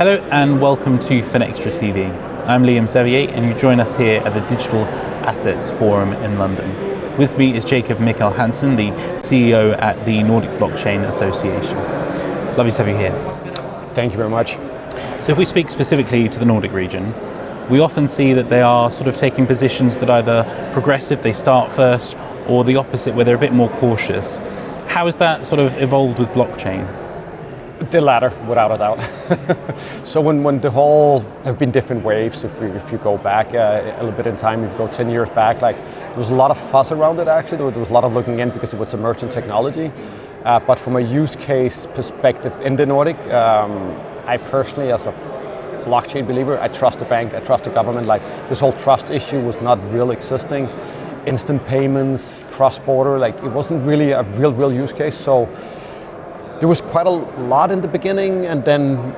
Hello and welcome to Finextra TV. I'm Liam Sevier and you join us here at the Digital Assets Forum in London. With me is Mikkel Hansen, the CEO at the Nordic Blockchain Association. Lovely to have you here. Thank you very much. So if we speak specifically to the Nordic region, we often see that they are sort of taking positions that either progressive, they start first, or the opposite, where they're a bit more cautious. How has that sort of evolved with blockchain? The latter, without a doubt. So when the whole, there have been different waves. If you go back a little bit in time, if you go 10 years back, there was a lot of fuss around it actually. There was a lot of looking in because it was emerging technology. But from a use case perspective in the Nordic, I personally, as a blockchain believer, I trust the bank, I trust the government. This whole trust issue was not real existing. Instant payments, cross-border, it wasn't really a real use case. So there was quite a lot in the beginning, and then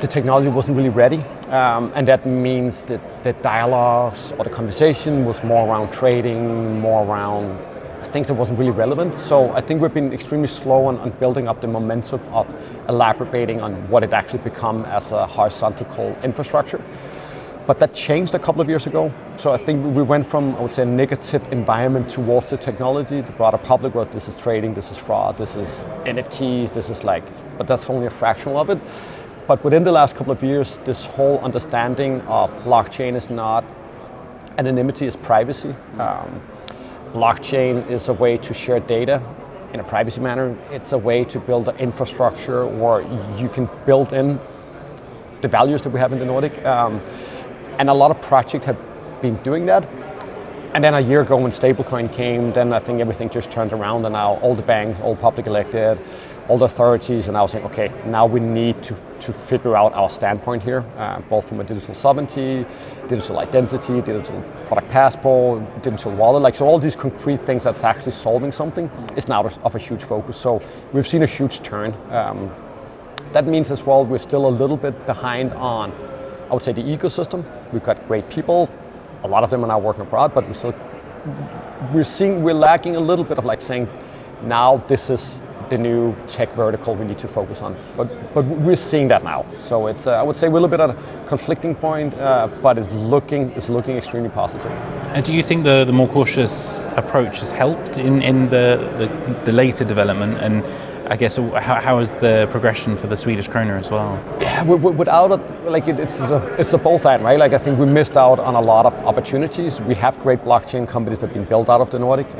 the technology wasn't really ready. And that means that the dialogues or the conversation was more around trading, more around things that wasn't really relevant. So I think we've been extremely slow on building up the momentum of elaborating on what it actually become as a horizontal infrastructure. But that changed a couple of years ago. So I think we went from, I would say, a negative environment towards the technology. The broader public was, this is trading, this is fraud, this is NFTs, this is but that's only a fraction of it. But within the last couple of years, this whole understanding of blockchain is not anonymity, it's privacy. Blockchain is a way to share data in a privacy manner. It's a way to build an infrastructure where you can build in the values that we have in the Nordic. And a lot of projects have been doing that. And then a year ago when stablecoin came, then I think everything just turned around, and now all the banks, all public elected, all the authorities are now saying, okay, now we need to figure out our standpoint here, both from a digital sovereignty, digital identity, digital product passport, digital wallet, so all these concrete things that's actually solving something is now of a huge focus. So we've seen a huge turn. That means as well, we're still a little bit behind on, I would say, the ecosystem. We've got great people. A lot of them are now working abroad, but we're lacking a little bit of saying, now this is the new tech vertical we need to focus on. But we're seeing that now. So it's, I would say, we're a little bit at a conflicting point, but it's looking extremely positive. And do you think the more cautious approach has helped in the later development? And I guess, how is the progression for the Swedish krona as well? Yeah, without it, it's a both end, right? I think we missed out on a lot of opportunities. We have great blockchain companies that have been built out of the Nordic,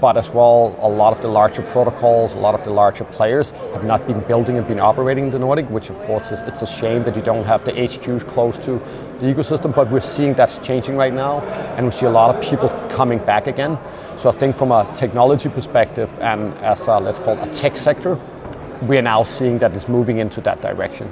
but as well, a lot of the larger protocols, a lot of the larger players have not been building and been operating in the Nordic, which of course it's a shame that you don't have the HQs close to the ecosystem, but we're seeing that's changing right now, and we see a lot of people coming back again. So I think from a technology perspective and as a, let's call it a tech sector, we are now seeing that it's moving into that direction.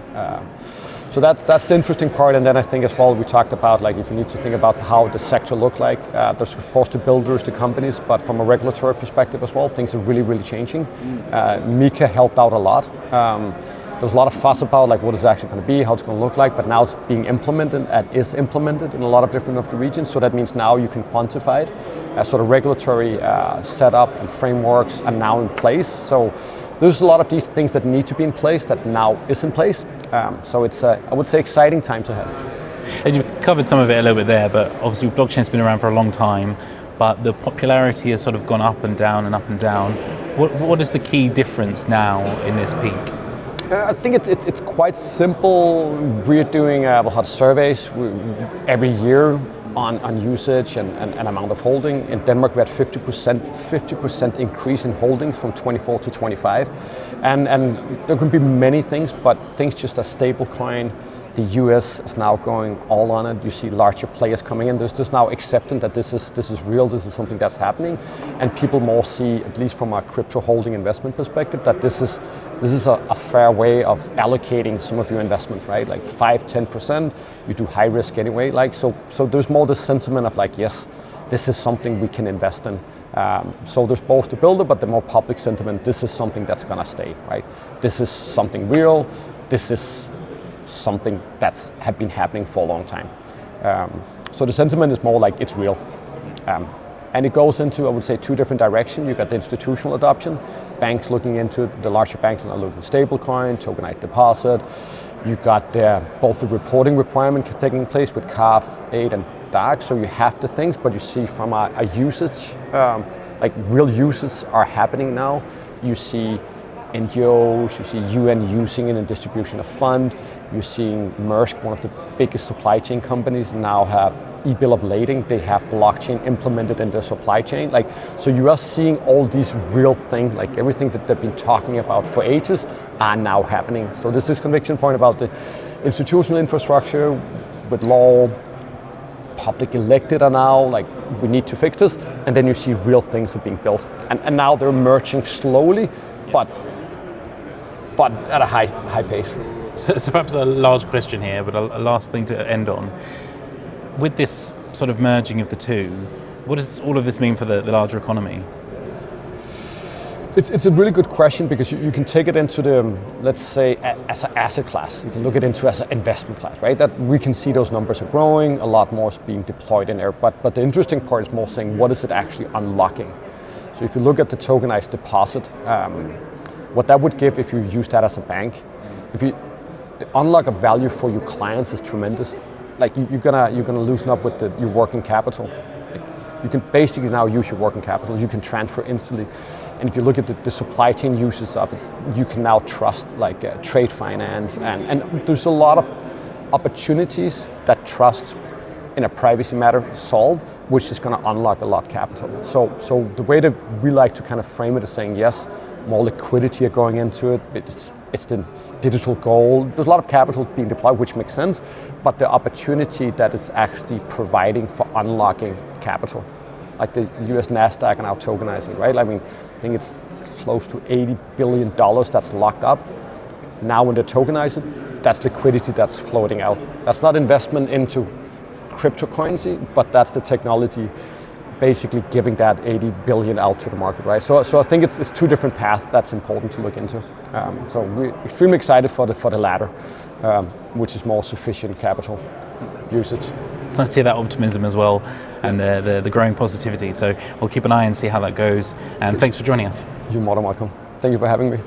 So that's the interesting part. And then I think as well, we talked about if you need to think about how the sector look like, there's of course the builders, the companies, but from a regulatory perspective as well, things are really changing. Mikkel helped out a lot. There's a lot of fuss about what it's actually going to be, how it's going to look like, but now it's being implemented and is implemented in a lot of different of the regions. So that means now you can quantify it. So the regulatory setup and frameworks are now in place. So there's a lot of these things that need to be in place that now is in place. So it's, I would say, exciting times ahead. And you've covered some of it a little bit there, but obviously blockchain's been around for a long time, but the popularity has sort of gone up and down and up and down. What is the key difference now in this peak? I think it's quite simple. We're doing surveys every year on usage and amount of holding. In Denmark, we had 50% increase in holdings from 24 to 25. And there can be many things, but things just as stablecoin. The US is now going all on it. You see larger players coming in. There's just now acceptance that this is real, this is something that's happening. And people more see, at least from a crypto holding investment perspective, that this is a fair way of allocating some of your investments, right? 5-10%, you do high risk anyway. So there's more the sentiment of yes, this is something we can invest in. So there's both the builder, but the more public sentiment, this is something that's gonna stay, right? This is something real. This is something that's have been happening for a long time. So the sentiment is more it's real. And it goes into, I would say, two different directions. You got the institutional adoption, banks looking into the larger banks and are looking stablecoin, tokenized deposit. You got both the reporting requirement taking place with CARF 8 and dark, so you have the things, but you see from a usage, like real usage are happening now. You see NGOs, you see UN using it in distribution of fund. You're seeing Maersk, one of the biggest supply chain companies, now have e-bill of lading. They have blockchain implemented in their supply chain. Like, so you are seeing all these real things, like everything that they've been talking about for ages are now happening. So there's this conviction point about the institutional infrastructure with law, public elected are now like, we need to fix this. And then you see real things are being built. And now they're emerging slowly, but at a high pace. So perhaps a large question here, but a last thing to end on. With this sort of merging of the two, what does all of this mean for the larger economy? It's a really good question, because you can take it into the, let's say, as an asset class. You can look at it into as an investment class, right? That we can see those numbers are growing, a lot more is being deployed in there. But the interesting part is more saying, what is it actually unlocking? So if you look at the tokenized deposit, what that would give if you use that as a bank, the unlock of value for your clients is tremendous. Like you're gonna loosen up with your working capital. Like, you can basically now use your working capital. You can transfer instantly. And if you look at the supply chain uses of it, you can now trust like trade finance, and there's a lot of opportunities that trust in a privacy matter solve, which is going to unlock a lot of capital. So the way that we like to kind of frame it is saying, yes, more liquidity are going into it. It's the digital gold. There's a lot of capital being deployed, which makes sense, but the opportunity that is actually providing for unlocking capital, like the US NASDAQ are now tokenizing, right? I mean, I think it's close to $80 billion that's locked up. Now when they tokenize it, that's liquidity that's floating out. That's not investment into cryptocurrency, but that's the technology basically giving that 80 billion out to the market, right? So I think it's two different paths that's important to look into. So we're extremely excited for the latter, which is more sufficient capital usage. It's nice to hear that optimism as well, and the growing positivity. So we'll keep an eye and see how that goes. And thanks for joining us. You're more than welcome. Thank you for having me.